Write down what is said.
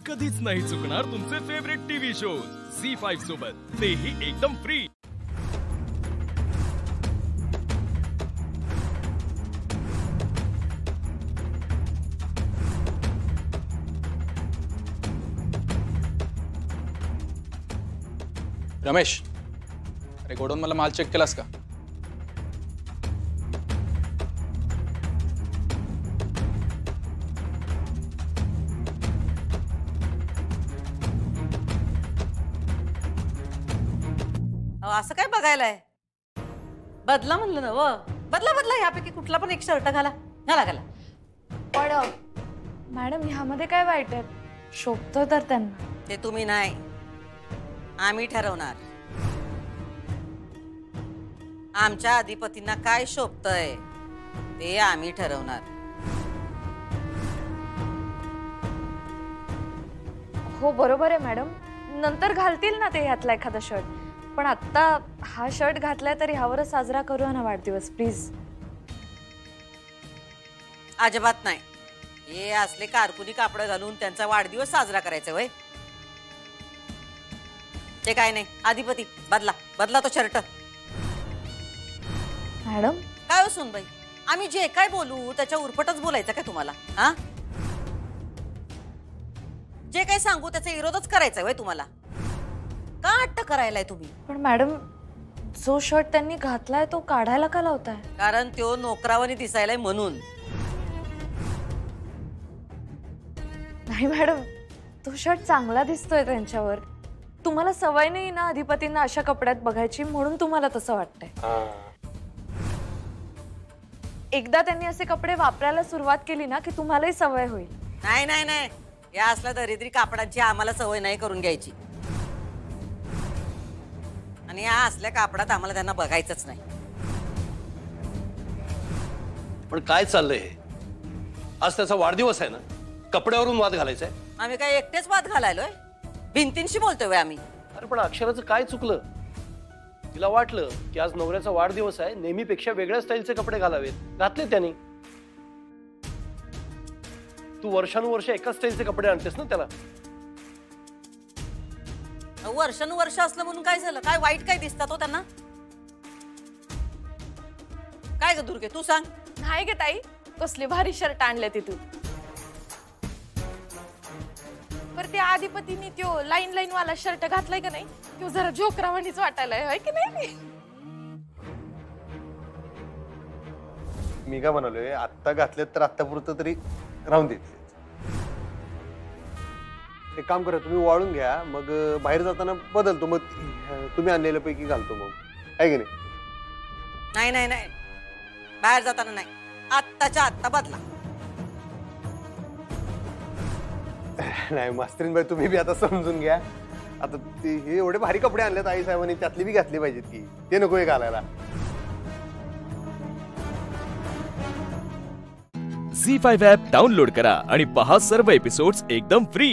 कधीच नाही चुकणार तुमचे फेवरेट टीव्ही शोज झी5 सोबत, तेही एकदम फ्री। रमेश, अरे गोडाऊन मला माल चेक केलास का? असं काय बघायलाय? बदला म्हणलं ना व बदला बदला, यापैकी कुठला पण एक शर्ट घाला घाला। पण मॅडम ह्यामध्ये काय वाईट आहे? शोभतो तर त्यांना। ते तुम्ही नाही, आम्ही ठरवणार। आमच्या अधिपतींना काय शोभतंय ते आम्ही ठरवणार। हो बरोबर आहे मॅडम, नंतर घालतील ना ते ह्यातला एखादा शर्ट, पण आता हा शर्ट घातलाय तरी ह्यावरच साजरा करूया ना वाढदिवस प्लीज। अजिबात नाही, हे असले कारकुनी कापड घालून त्यांचा वाढदिवस साजरा करायचा वय? ते काय नाही, अधिपती बदला बदला तो शर्ट। मॅडम काय हो सुनबाई, आम्ही जे काय बोलू त्याच्या उरफटच बोलायचं काय तुम्हाला? हा, जे काय सांगू त्याचा विरोधच करायचा वय तुम्हाला? का हट्ट करायलाय तुम्ही? पण मॅडम जो शर्ट त्यांनी घातलाय तो काढायला का लावताय? कारण तो नोकरावानी दिसायलाय म्हणून। नाही मॅडम, तो शर्ट चांगला दिसतोय त्यांच्यावर। तुम्हाला सवय नाही ना अधिपतींना अशा कपड्यात बघायची, म्हणून तुम्हाला तसं वाटतंय। एकदा त्यांनी असे कपडे वापरायला सुरुवात केली ना की तुम्हालाही सवय होईल। नाही नाही नाही, या असल्या दरिद्री कापडांची आम्हाला सवय नाही करून घ्यायची, आणि या असल्या कापडात आम्हाला त्यांना बघायचंच नाही। पण काय चाललंय हे? आज त्याचा वाढदिवस आहे ना, कपड्यावरून वाद घालायचा आहे? आम्ही काय एकटेच वाद घालायलोय? भिंतींशी बोलतोय आम्ही? अरे पण अक्षराचं काय चुकलं? तिला वाटलं की आज नवऱ्याचा वाढदिवस आहे, नेहमीपेक्षा वेगळ्या स्टाईलचे कपडे घालावेत, घातले त्यांनी। तू वर्षानुवर्ष एकाच स्टाईलचे कपडे आणतेस ना त्याला। वर्षानुवर्ष असलं म्हणून काय झालं? काय वाईट काय दिसतात हो त्यांना? काय ग दुर्गे तू सांग? नाही गे ताई, कसले भारी शर्ट आणले तिथून। पर त्या अधिपतींनी त्यो लाईन लाईन वाला शर्ट घातलाय का नाही, तो जरा जोकरावानीच वाटायलाय, होय की नाही? मी काय म्हणालोय, आत्ता घातलेत तर आत्तापुरतं तरी राहून देते। एक काम करा, तुम्ही वाळून घ्या, मग बाहेर जाताना बदलतो, मग तुम्ही आणलेल्या पैकी घालतो मग, आहे की नाही? नाही नाही नाही, बाहेर जाताना नाही, आत्ताच्या आत्ता बदला। नाही मास्तरीनबाई, तुम्ही बी आता समजून घ्या। आता ते हे एवढे भारी कपडे आणलेत आई साहेबांनी, त्यातली बी घातली पाहिजेत की, ते नकोय घालायला। झी5 ॲप डाउनलोड करा आणि पहा सर्व एपिसोड्स एकदम फ्री।